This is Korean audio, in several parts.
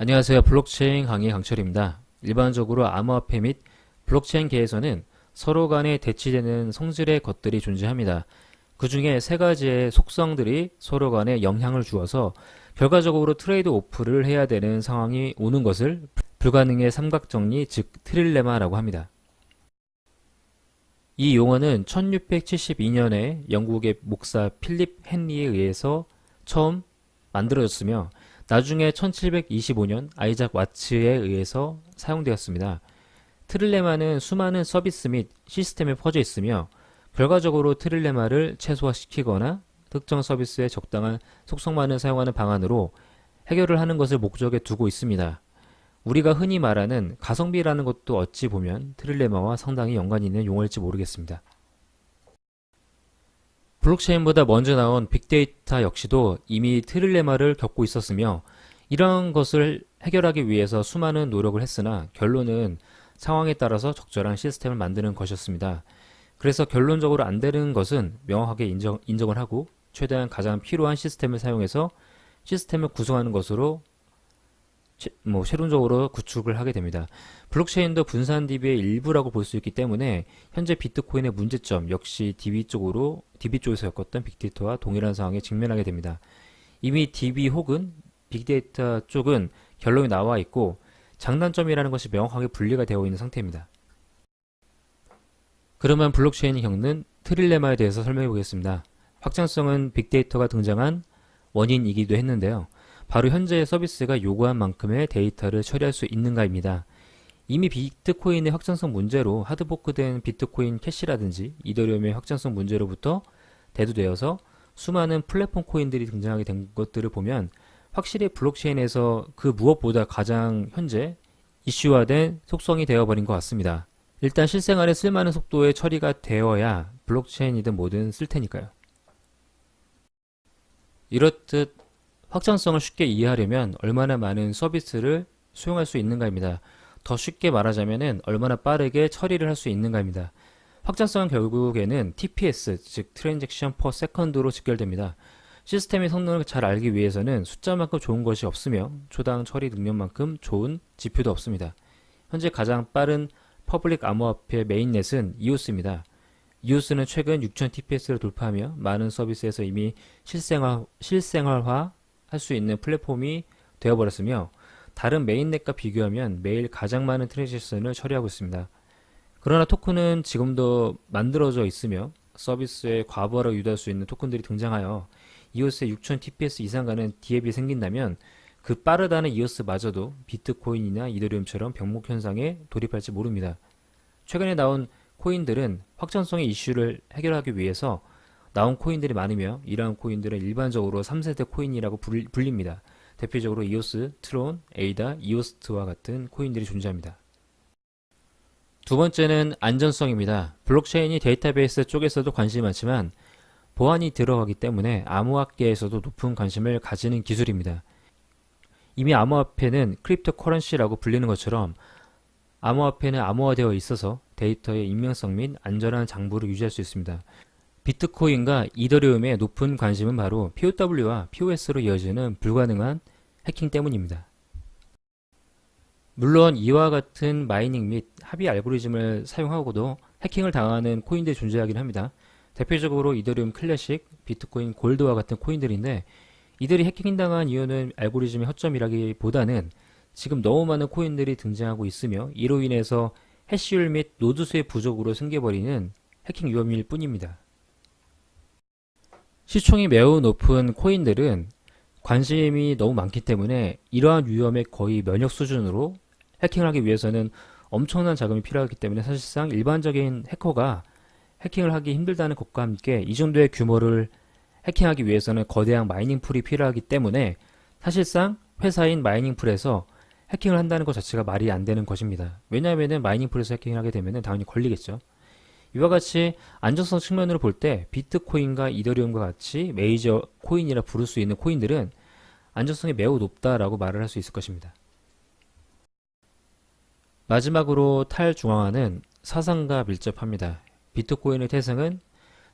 안녕하세요. 블록체인 강의 강철입니다. 일반적으로 암호화폐 및 블록체인계에서는 서로 간에 대치되는 성질의 것들이 존재합니다. 그 중에 세 가지의 속성들이 서로 간에 영향을 주어서 결과적으로 트레이드 오프를 해야 되는 상황이 오는 것을 불가능의 삼각정리, 즉 트릴레마라고 합니다. 이 용어는 1672년에 영국의 목사 필립 헨리에 의해서 처음 만들어졌으며 나중에 1725년 아이작 와츠에 의해서 사용되었습니다. 트릴레마는 수많은 서비스 및 시스템에 퍼져 있으며 결과적으로 트릴레마를 최소화시키거나 특정 서비스에 적당한 속성만을 사용하는 방안으로 해결을 하는 것을 목적에 두고 있습니다. 우리가 흔히 말하는 가성비라는 것도 어찌 보면 트릴레마와 상당히 연관이 있는 용어일지 모르겠습니다. 블록체인보다 먼저 나온 빅데이터 역시도 이미 트릴레마를 겪고 있었으며 이러한 것을 해결하기 위해서 수많은 노력을 했으나 결론은 상황에 따라서 적절한 시스템을 만드는 것이었습니다. 그래서 결론적으로 안 되는 것은 명확하게 인정을 하고 최대한 가장 필요한 시스템을 사용해서 시스템을 구성하는 것으로 최론적으로 구축을 하게 됩니다. 블록체인도 분산 DB의 일부라고 볼 수 있기 때문에 현재 비트코인의 문제점 역시 DB 쪽에서 겪었던 빅데이터와 동일한 상황에 직면하게 됩니다. 이미 DB 혹은 빅데이터 쪽은 결론이 나와 있고 장단점이라는 것이 명확하게 분리가 되어 있는 상태입니다. 그러면 블록체인이 겪는 트릴레마에 대해서 설명해 보겠습니다. 확장성은 빅데이터가 등장한 원인이기도 했는데요. 바로 현재의 서비스가 요구한 만큼의 데이터를 처리할 수 있는가입니다. 이미 비트코인의 확장성 문제로 하드포크된 비트코인 캐시라든지 이더리움의 확장성 문제로부터 대두되어서 수많은 플랫폼 코인들이 등장하게 된 것들을 보면 확실히 블록체인에서 그 무엇보다 가장 현재 이슈화된 속성이 되어버린 것 같습니다. 일단 실생활에 쓸만한 속도의 처리가 되어야 블록체인이든 뭐든 쓸 테니까요. 이렇듯 확장성을 쉽게 이해하려면 얼마나 많은 서비스를 수용할 수 있는가입니다. 더 쉽게 말하자면 얼마나 빠르게 처리를 할 수 있는가입니다. 확장성은 결국에는 TPS, 즉 Transaction per Second로 직결됩니다. 시스템의 성능을 잘 알기 위해서는 숫자만큼 좋은 것이 없으며 초당 처리 능력만큼 좋은 지표도 없습니다. 현재 가장 빠른 퍼블릭 암호화폐 메인넷은 EOS입니다. EOS는 최근 6000TPS를 돌파하며 많은 서비스에서 이미 실생활화 할 수 있는 플랫폼이 되어버렸으며 다른 메인넷과 비교하면 매일 가장 많은 트랜잭션을 처리하고 있습니다. 그러나 토큰은 지금도 만들어져 있으며 서비스에 과부하를 유도할 수 있는 토큰들이 등장하여 EOS의 6000TPS 이상 가는 디앱이 생긴다면 그 빠르다는 EOS마저도 비트코인이나 이더리움처럼 병목 현상에 돌입할지 모릅니다. 최근에 나온 코인들은 확장성의 이슈를 해결하기 위해서 나온 코인들이 많으며 이러한 코인들은 일반적으로 3세대 코인이라고 불립니다. 대표적으로 EOS, 트론, 에이다, 이오스트와 같은 코인들이 존재합니다. 두 번째는 안전성입니다. 블록체인이 데이터베이스 쪽에서도 관심이 많지만 보안이 들어가기 때문에 암호화계에서도 높은 관심을 가지는 기술입니다. 이미 암호화폐는 크립토 커런시라고 불리는 것처럼 암호화폐는 암호화되어 있어서 데이터의 익명성 및 안전한 장부를 유지할 수 있습니다. 비트코인과 이더리움의 높은 관심은 바로 POW와 POS로 이어지는 불가능한 해킹 때문입니다. 물론 이와 같은 마이닝 및 합의 알고리즘을 사용하고도 해킹을 당하는 코인들이 존재하긴 합니다. 대표적으로 이더리움 클래식, 비트코인 골드와 같은 코인들인데 이들이 해킹당한 이유는 알고리즘의 허점이라기보다는 지금 너무 많은 코인들이 등장하고 있으며 이로 인해서 해시율 및 노드 수의 부족으로 생겨버리는 해킹 위험일 뿐입니다. 시총이 매우 높은 코인들은 관심이 너무 많기 때문에 이러한 위험에 거의 면역 수준으로 해킹을 하기 위해서는 엄청난 자금이 필요하기 때문에 사실상 일반적인 해커가 해킹을 하기 힘들다는 것과 함께 이 정도의 규모를 해킹하기 위해서는 거대한 마이닝 풀이 필요하기 때문에 사실상 회사인 마이닝 풀에서 해킹을 한다는 것 자체가 말이 안 되는 것입니다. 왜냐하면 마이닝 풀에서 해킹을 하게 되면 당연히 걸리겠죠. 이와 같이 안전성 측면으로 볼 때 비트코인과 이더리움과 같이 메이저 코인이라 부를 수 있는 코인들은 안전성이 매우 높다라고 말을 할 수 있을 것입니다. 마지막으로 탈중앙화는 사상과 밀접합니다. 비트코인의 태생은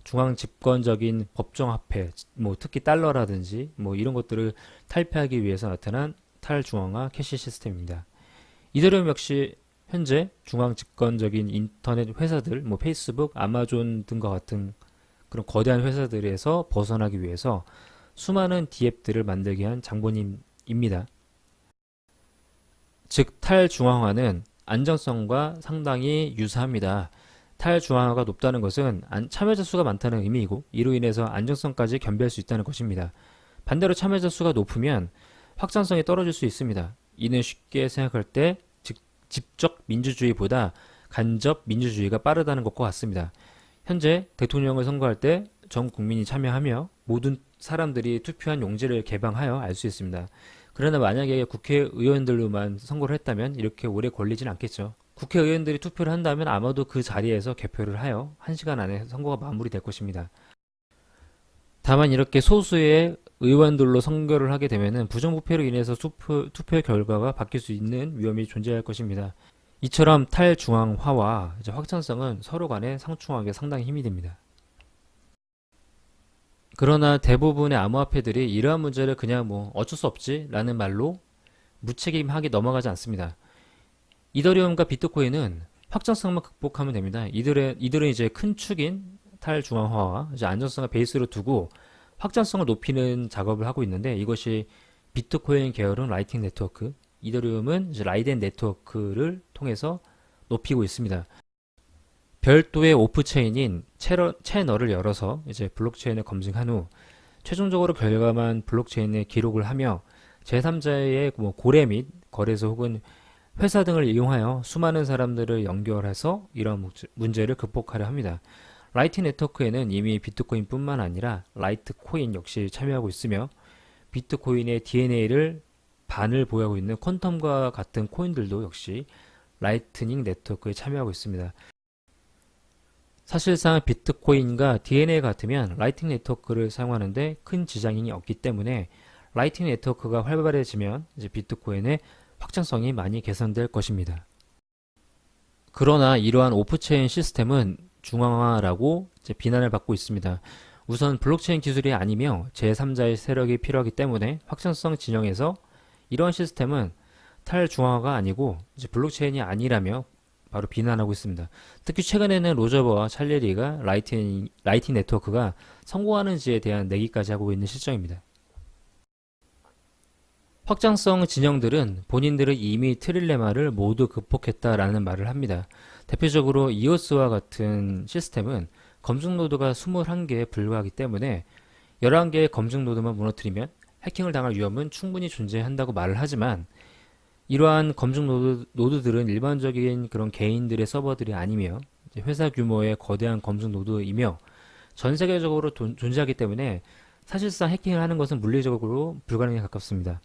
중앙 집권적인 법정화폐, 특히 달러라든지 이런 것들을 탈피하기 위해서 나타난 탈중앙화 캐시 시스템입니다. 이더리움 역시 현재 중앙 집권적인 인터넷 회사들, 뭐 페이스북, 아마존 등과 같은 그런 거대한 회사들에서 벗어나기 위해서 수많은 D앱들을 만들게 한 장본인입니다. 즉 탈중앙화는 안정성과 상당히 유사합니다. 탈중앙화가 높다는 것은 참여자 수가 많다는 의미이고 이로 인해서 안정성까지 겸비할 수 있다는 것입니다. 반대로 참여자 수가 높으면 확장성이 떨어질 수 있습니다. 이는 쉽게 생각할 때 직접 민주주의보다 간접 민주주의가 빠르다는 것과 같습니다. 현재 대통령을 선거할 때 전 국민이 참여하며 모든 사람들이 투표한 용지를 개방하여 알 수 있습니다. 그러나 만약에 국회의원들로만 선거를 했다면 이렇게 오래 걸리진 않겠죠. 국회의원들이 투표를 한다면 아마도 그 자리에서 개표를 하여 1시간 안에 선거가 마무리될 것입니다. 다만 이렇게 소수의 의원들로 선거를 하게 되면 부정부패로 인해서 투표 결과가 바뀔 수 있는 위험이 존재할 것입니다. 이처럼 탈중앙화와 확장성은 서로 간에 상충하게 상당히 힘이 됩니다. 그러나 대부분의 암호화폐들이 이러한 문제를 그냥 뭐 어쩔 수 없지 라는 말로 무책임하게 넘어가지 않습니다. 이더리움과 비트코인은 확장성만 극복하면 됩니다. 이들은 이제 큰 축인 탈중앙화와 안정성을 베이스로 두고 확장성을 높이는 작업을 하고 있는데 이것이 비트코인 계열은 라이팅 네트워크, 이더리움은 라이덴 네트워크를 통해서 높이고 있습니다. 별도의 오프체인인 채널을 열어서 이제 블록체인을 검증한 후 최종적으로 결과만 블록체인에 기록을 하며 제3자의 뭐 고래 및 거래소 혹은 회사 등을 이용하여 수많은 사람들을 연결해서 이런 문제를 극복하려 합니다. 라이트 네트워크에는 이미 비트코인뿐만 아니라 라이트코인 역시 참여하고 있으며 비트코인의 DNA를 반을 보유하고 있는 퀀텀과 같은 코인들도 역시 라이트닝 네트워크에 참여하고 있습니다. 사실상 비트코인과 DNA 같으면 라이팅 네트워크를 사용하는데 큰 지장이 없기 때문에 라이팅 네트워크가 활발해지면 이제 비트코인의 확장성이 많이 개선될 것입니다. 그러나 이러한 오프체인 시스템은 중앙화라고 비난을 받고 있습니다. 우선 블록체인 기술이 아니며 제3자의 세력이 필요하기 때문에 확장성 진영에서 이러한 시스템은 탈중앙화가 아니고 이제 블록체인이 아니라며 바로 비난하고 있습니다. 특히 최근에는 로저버와 찰레리가 라이팅 네트워크가 성공하는지에 대한 내기까지 하고 있는 실정입니다. 확장성 진영들은 본인들은 이미 트릴레마를 모두 극복했다라는 말을 합니다. 대표적으로 이오스와 같은 시스템은 검증 노드가 21개에 불과하기 때문에 11개의 검증 노드만 무너뜨리면 해킹을 당할 위험은 충분히 존재한다고 말을 하지만 이러한 검증 노드들은 일반적인 그런 개인들의 서버들이 아니며 회사 규모의 거대한 검증 노드이며 전 세계적으로 존재하기 때문에 사실상 해킹을 하는 것은 물리적으로 불가능에 가깝습니다.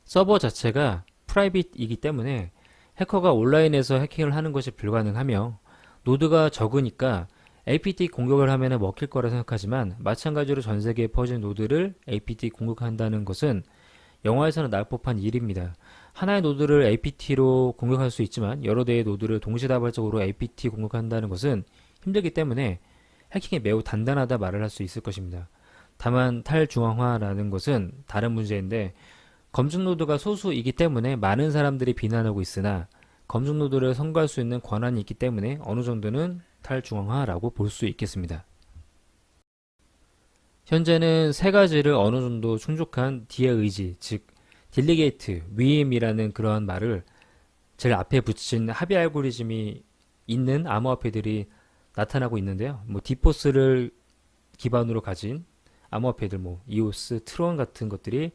서버 자체가 프라이빗이기 때문에 해커가 온라인에서 해킹을 하는 것이 불가능하며 노드가 적으니까 APT 공격을 하면 먹힐 거라 생각하지만 마찬가지로 전 세계에 퍼진 노드를 APT 공격한다는 것은 영화에서는 나올 법한 일입니다. 하나의 노드를 APT로 공격할 수 있지만 여러 대의 노드를 동시다발적으로 APT 공격한다는 것은 힘들기 때문에 해킹이 매우 단단하다 말을 할 수 있을 것입니다. 다만 탈중앙화라는 것은 다른 문제인데 검증 노드가 소수이기 때문에 많은 사람들이 비난하고 있으나 검증 노드를 선거할 수 있는 권한이 있기 때문에 어느 정도는 탈중앙화라고 볼 수 있겠습니다. 현재는 세 가지를 어느 정도 충족한 D의 의지, 즉 딜리게이트, 위임이라는 그러한 말을 제일 앞에 붙인 합의 알고리즘이 있는 암호화폐들이 나타나고 있는데요. 뭐 디포스를 기반으로 가진 암호화폐들, 뭐 이오스, 트론 같은 것들이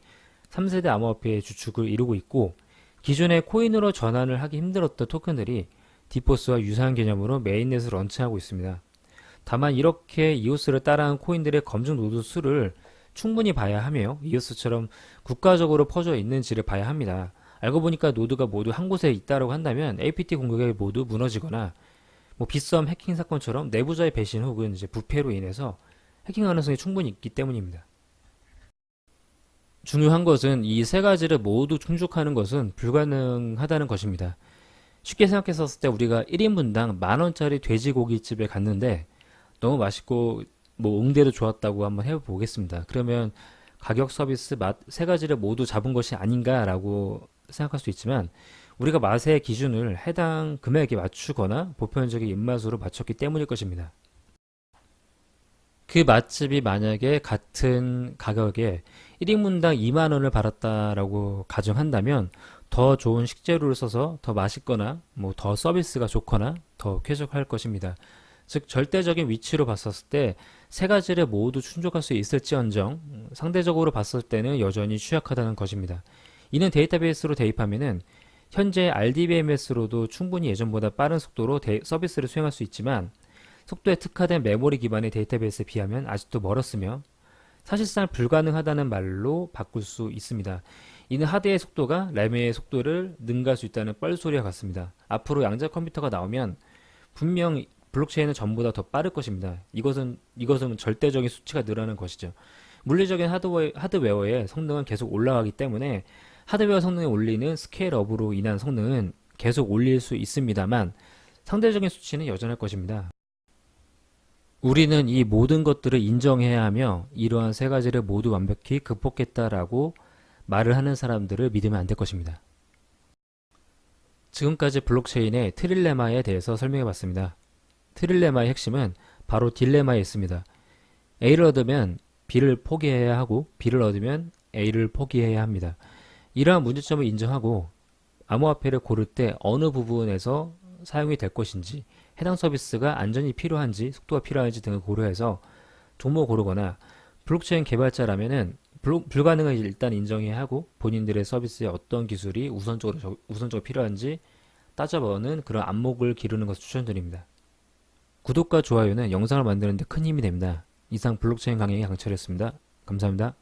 3세대 암호화폐의 주축을 이루고 있고 기존의 코인으로 전환을 하기 힘들었던 토큰들이 디포스와 유사한 개념으로 메인넷을 런칭하고 있습니다. 다만 이렇게 이오스를 따라한 코인들의 검증 노드 수를 충분히 봐야 하며 이오스처럼 국가적으로 퍼져 있는지를 봐야 합니다. 알고 보니까 노드가 모두 한 곳에 있다고 한다면 APT 공격에 모두 무너지거나 뭐 빗썸 해킹 사건처럼 내부자의 배신 혹은 이제 부패로 인해서 해킹 가능성이 충분히 있기 때문입니다. 중요한 것은 이 세 가지를 모두 충족하는 것은 불가능하다는 것입니다. 쉽게 생각했었을 때 우리가 1인분당 10,000원짜리 돼지고기집에 갔는데 너무 맛있고 뭐 응대도 좋았다고 한번 해보겠습니다. 그러면 가격, 서비스, 맛 세 가지를 모두 잡은 것이 아닌가라고 생각할 수 있지만 우리가 맛의 기준을 해당 금액에 맞추거나 보편적인 입맛으로 맞췄기 때문일 것입니다. 그 맛집이 만약에 같은 가격에 1인분당 2만 원을 받았다라고 가정한다면 더 좋은 식재료를 써서 더 맛있거나 뭐 더 서비스가 좋거나 더 쾌적할 것입니다. 즉 절대적인 위치로 봤었을 때 세 가지를 모두 충족할 수 있을지언정 상대적으로 봤을 때는 여전히 취약하다는 것입니다. 이는 데이터베이스로 대입하면은 현재 RDBMS로도 충분히 예전보다 빠른 속도로 서비스를 수행할 수 있지만 속도에 특화된 메모리 기반의 데이터베이스에 비하면 아직도 멀었으며 사실상 불가능하다는 말로 바꿀 수 있습니다. 이는 하드의 속도가 램의 속도를 능가할 수 있다는 뻘소리와 같습니다. 앞으로 양자 컴퓨터가 나오면 분명 블록체인은 전보다 더 빠를 것입니다. 이것은 절대적인 수치가 늘어나는 것이죠. 물리적인 하드웨어의 성능은 계속 올라가기 때문에 하드웨어 성능에 올리는 스케일업으로 인한 성능은 계속 올릴 수 있습니다만 상대적인 수치는 여전할 것입니다. 우리는 이 모든 것들을 인정해야 하며 이러한 세 가지를 모두 완벽히 극복했다라고 말을 하는 사람들을 믿으면 안 될 것입니다. 지금까지 블록체인의 트릴레마에 대해서 설명해 봤습니다. 트릴레마의 핵심은 바로 딜레마에 있습니다. A를 얻으면 B를 포기해야 하고 B를 얻으면 A를 포기해야 합니다. 이러한 문제점을 인정하고 암호화폐를 고를 때 어느 부분에서 사용이 될 것인지 해당 서비스가 안전이 필요한지 속도가 필요한지 등을 고려해서 종목을 고르거나 블록체인 개발자라면은 불가능을 일단 인정해야 하고 본인들의 서비스에 어떤 기술이 우선적으로 필요한지 따져보는 그런 안목을 기르는 것을 추천드립니다. 구독과 좋아요는 영상을 만드는 데 큰 힘이 됩니다. 이상 블록체인 강의 강철이었습니다. 감사합니다.